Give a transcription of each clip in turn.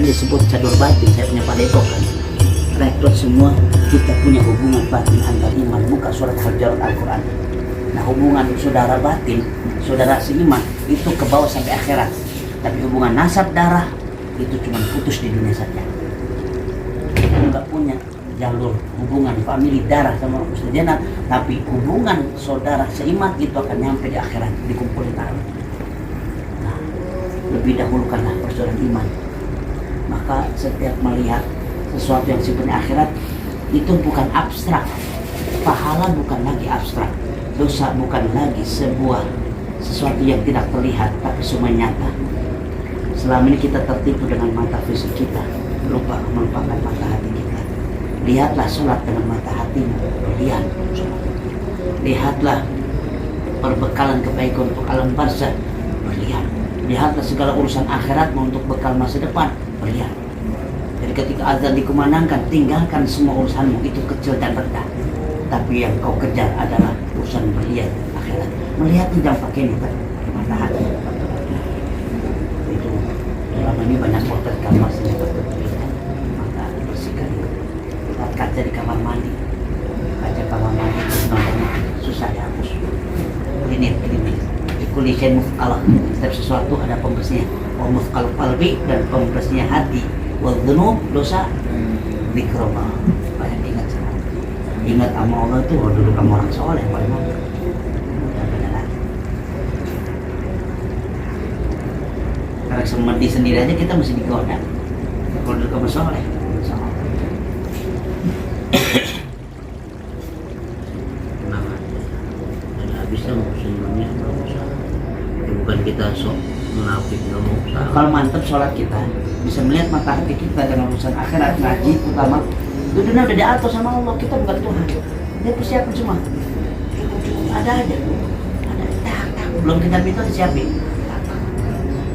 disebut cadur batin. Saya punya padepokan, rekrut semua kita punya hubungan batin antar iman. Buka surat Al-Jarat Al-Quran. Nah, hubungan saudara batin, saudara seiman itu ke bawah sampai akhirat. Tapi hubungan nasab darah itu cuma putus di dunia saja. Enggak punya jalur hubungan famili darah sama Ustaz Jenat, tapi hubungan saudara seiman itu akan nyampe di akhirat, dikumpulin tangan. Nah, lebih dahulukanlah persaudaraan iman. Maka setiap melihat sesuatu yang sifatnya akhirat itu bukan abstrak. Pahala bukan lagi abstrak. Dosa bukan lagi sebuah sesuatu yang tidak terlihat, tapi semua nyata. Selama ini kita tertipu dengan mata fisik kita, melupakan mata hati kita. Lihatlah sholat dengan mata hatimu, lihat sholat. Lihatlah perbekalan kebaikan untuk alam barzah, berlihat. Lihatlah segala urusan akhiratmu untuk bekal masa depan, berlihat. Jadi ketika azan dikumandangkan, tinggalkan semua urusanmu, itu kecil dan rendah. Tapi yang kau kejar adalah urusan berlihat akhirat. Melihat tidak pakai mata hati. Itu dalam ini banyak potret kamar sini bertuliskan, maka bersihkan. Lihat kaca di kamar mandi, kaca kamar mandi itu namanya susah dihapus. Ini kulisin mufkalah. Setiap sesuatu ada pembersihnya. Wa mufkal qalbi, dan pembersihnya hati. Wal dzunub, dosa, zikrullah. Banyak ingat sama Allah. Ingat sama Allah itu dulu kamu orang soleh paling mau. Karena semedi sendiri aja kita mesti digoda. Kalau dulu kamu soleh, bukan kita sok munafik, nggak mau usaha. Kalau mantap sholat kita bisa melihat mata hati kita dengan urusan akhirat, ngaji utama itu dunia udah diatur sama Allah. Kita bukan Tuhan, dia persiapkan semua. Cukup ada aja, ada tak belum kita minta disiapin.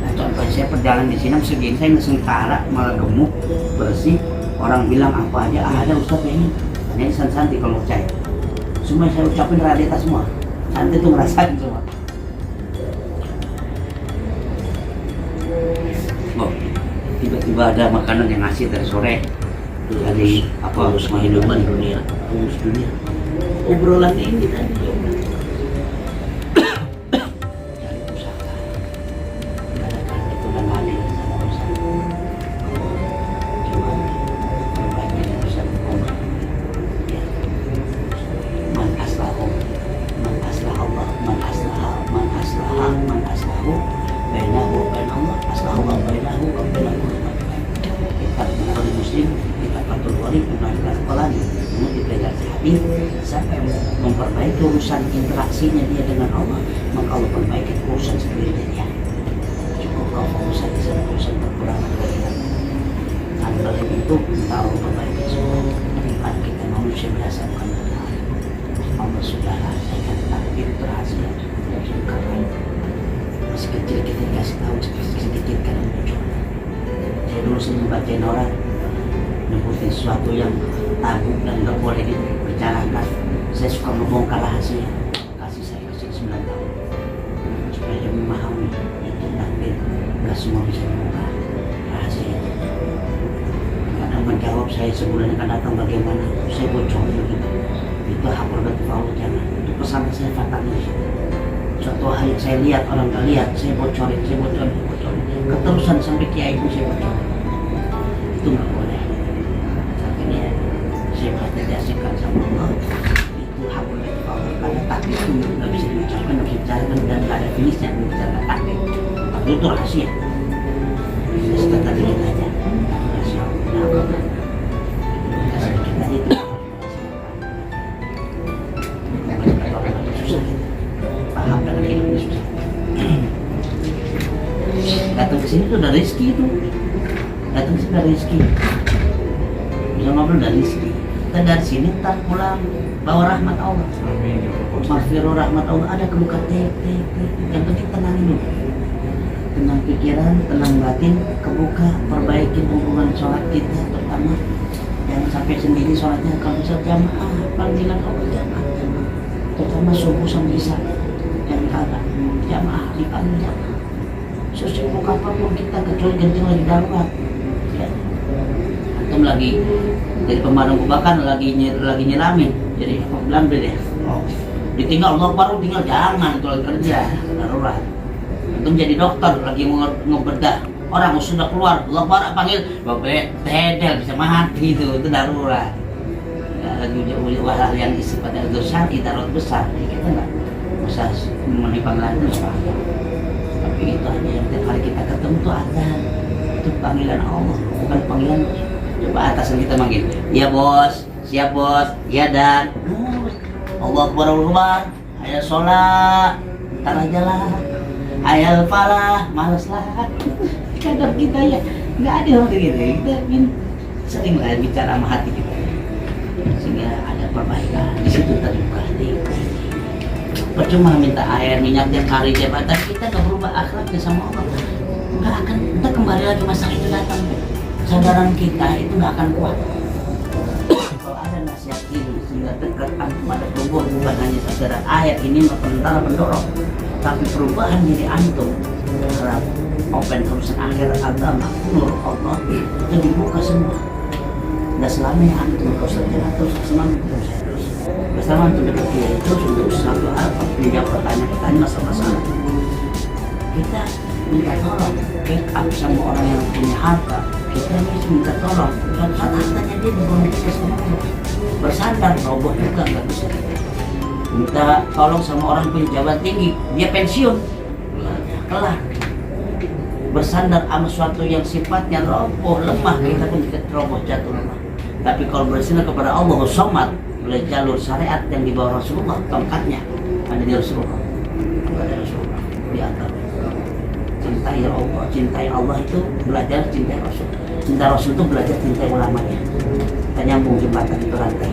Nah, contoh saya perjalanan di sini segini saya ngesengkara malah gemuk bersih, orang bilang apa aja ada Ustaz ini hanya santi kalau percaya. Semua saya ucapin realitas semua, nanti tuh ngerasain semua. Tiba-tiba ada makanan yang ngasih dari sore dari apa kehidupan dunia, urus dunia. Obrolan ini tadi cari pusaka, adakan itu dan lain sama urusan. Coba perbaiki urusan umat. Ya. Man aslahu, man aslah Allah, man aslah, man aslah, man aslahu. Bainahu bain Allah, aslahu wa bainahu wa bainahu. Kita Bukhari Muslim, kita Fathul Bari, Bukhari Al-Qalani. Kemudian dipelajari hadis sampai memperbaiki urusan interaksinya dia dengan Allah, maka Allah perbaiki urusan sendirinya dia. Cukup kau fokus saja sama urusan kekurangan kita. Tanpa itu kita Allah perbaiki semua. Iman kita manusia biasa bukan benar. Allah sudah rahasiakan takdir berhasil dan sukarman. Masih kecil kita dikasih tahu sedikit kan muncul. Saya dulu sering bacain orang nyebutin sesuatu yang tabu dan nggak boleh dibicarakan. Saya suka membongkar rahasia. Saya kasih 9 tahun supaya dia memahami itu takdir. Nggak semua bisa membongkar rahasia. Kadang menjawab saya sebulan akan datang bagaimana, saya bocorin begitu. Itu hak prerogatif Allah, jangan. Itu pesan saya fatalnya. Suatu hal yang saya lihat orang nggak lihat, saya bocorin. Keterusan sampai kiai pun saya bocorin. Itu nggak boleh. Akhirnya saya berhati-hatikan sama Allah. Itu hak prerogatif Allah. Karena takdir itu nggak bisa dibicarakan, nggak bisa dibicarakan, dan nggak ada finishnya membicarakan takdir. Takdir itu rahasia. Saya setelah lihat aja. Rahasia Allah. Kasih kita itu. Paham dengan hidup ini susah. Datang ke sini tuh udah rezeki itu. Datang ke sini udah rezeki. Bisa ngobrol dari rezeki. Kita dari sini ntar pulang bawa rahmat Allah. Maghfirah rahmat Allah, ada kebuka tek. Yang penting tenangin dulu. Tenang pikiran, tenang batin, kebuka, perbaikin hubungan sholat kita pertama. Jangan sampai sendiri sholatnya, kalau bisa jamaah, panggilan Allah jamaah. Terutama subuh sama isya. Yang kata jamaah dipanggil jamaah. Sesibuk apapun kita kecuali genting lagi darurat, ya antum lagi jadi pemadam kebakaran lagi nyelamin, jadi aku bilang deh, ditinggal Allah baru tinggal jangan kalau kerja darurat. Antum jadi dokter lagi ngebedah orang sudah keluar, Allah baru panggil bapak dedel bisa mati itu darurat. Ya, lagi hal yang isi pada dosa darurat besar, kita nggak bisa menimpa lagi tapi itu aja yang tiap hari kita ketemu tuh ada itu panggilan Allah bukan panggilan. Coba atasan kita manggil, iya bos, siap bos, iya dan Allah Akbar, ayo sholat, ntar aja lah, ayo falah, males lah. Kadang kita ya nggak ada orang kayak gitu, kita sering lah bicara sama hati kita sehingga ada perbaikan di situ terbuka hati. Percuma minta air minyak tiap hari jabatan kita nggak berubah akhlaknya sama Allah, nggak akan, kita kembali lagi masalah itu datang, kesadaran kita itu nggak akan kuat. Kalau ada nasihat ini sehingga dekat antum ada perubahan, bukan hanya sekedar ayat ini penentara pendorong, tapi perubahan diri antum terhadap open urusan akhirat agama nur Allah itu dibuka semua. Nggak selamanya antum terus terjalan terus semangat terus bersama untuk berpikir terus untuk satu hal menjawab pertanyaan masalah-masalah. Kita minta tolong backup sama orang yang punya harta, kita minta tolong suatu saat hartanya dia dibuang kita semua bersandar roboh juga nggak bisa. Minta tolong sama orang punya jabatan tinggi, dia pensiun kelar bersandar sama suatu yang sifatnya roboh lemah, kita pun kita roboh jatuh lemah. Tapi kalau bersandar kepada Allah somad oleh jalur syariat yang dibawa Rasulullah, tongkatnya ada di Rasulullah, ada Rasulullah di atas. Cintai Allah, cintai Allah itu belajar cintai Rasul. Cinta Rasul itu belajar cintai ulamanya. Kita nyambung jembatan itu rantai.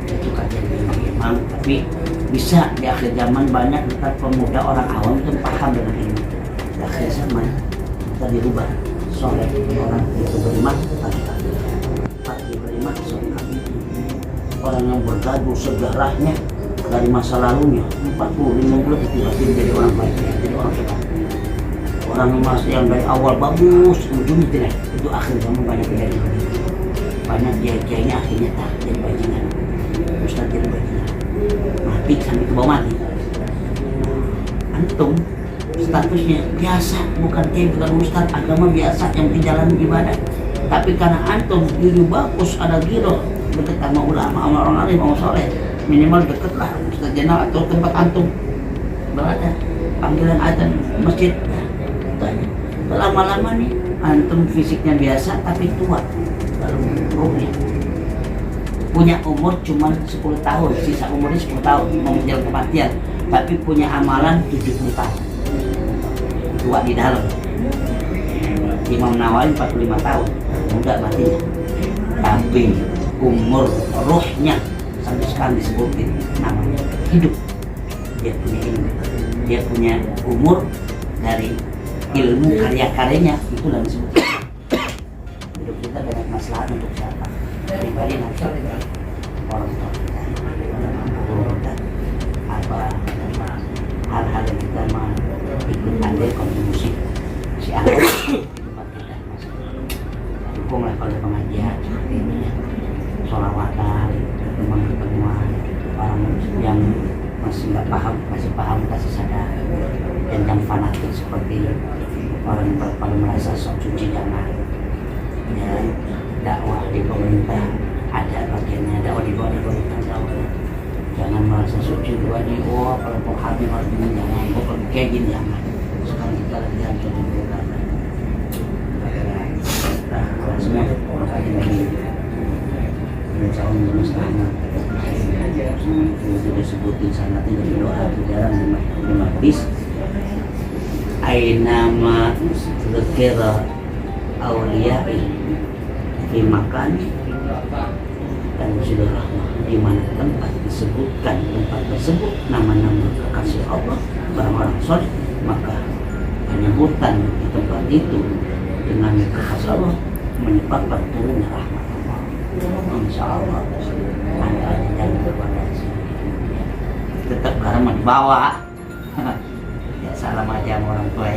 Itu kajian memang, tapi bisa di akhir zaman banyak kita pemuda orang awam itu paham dengan ini. Di akhir zaman kita dirubah soleh orang itu beriman pagi beriman soleh. Orang yang bergaduh sejarahnya dari masa lalunya 40-50 tiba-tiba jadi orang baik, jadi orang suka. Orang yang dari awal bagus ujungnya tidak, itu akhir zaman banyak kejadian. Banyak dia akhirnya tak jadi bajingan, ustaz jadi bajingan, mati sampai ke bawah mati. Antum statusnya biasa, bukan kiai, bukan ustaz, agama biasa yang menjalani ibadah. Tapi karena antum diri bagus, ada giroh, dekat sama ulama, sama orang alim, sama soleh, minimal deket lah ustaz jenderal atau tempat antum berada, panggilan azan masjid. Lama-lama nih antum fisiknya biasa tapi tua dalam ruhnya, punya umur cuma 10 tahun, sisa umurnya 10 tahun mau menjelang kematian, tapi punya amalan 70 tahun, tua di dalam. Imam Nawawi 45 tahun muda matinya, tapi umur ruhnya sampai sekarang disebutin namanya hidup. Dia punya ilmu, dia punya umur dari ilmu karya-karyanya, itulah disebut hidup. Kita banyak masalah untuk siapa pribadi, nanti orang tua kita, guru kita, apa hal-hal yang kita mau ikut andil kontribusi si anak tempat kita, dukunglah kalau pengajian seperti ini, sholawatan, pertemuan-pertemuan orang yang masih nggak paham, masih paham kasih sadar, dan fanatik seperti orang yang pada merasa sok suci jangan. Ya, dakwah di pemerintah ada bagiannya, dakwah di bawah pemerintah dakwah. Jangan merasa suci dua di kalau mau habis harus jangan, pokok kayak gini jangan. Sekarang kita lagi hancur di negara. Nah, semua makanya lagi menjauh mustahil. Sudah sebutin sangat dari doa jarang di majlis. Ainama dzikra auliya'i di makan dan sudah rahmah, di mana tempat disebutkan, tempat tersebut nama-nama kekasih Allah, orang-orang soleh, maka penyebutan di tempat itu dengan kekasih Allah menyebabkan turunnya rahmat Allah. Insya Allah Anda jangan berpada tetap karena dibawa. Ya salam aja sama orang tua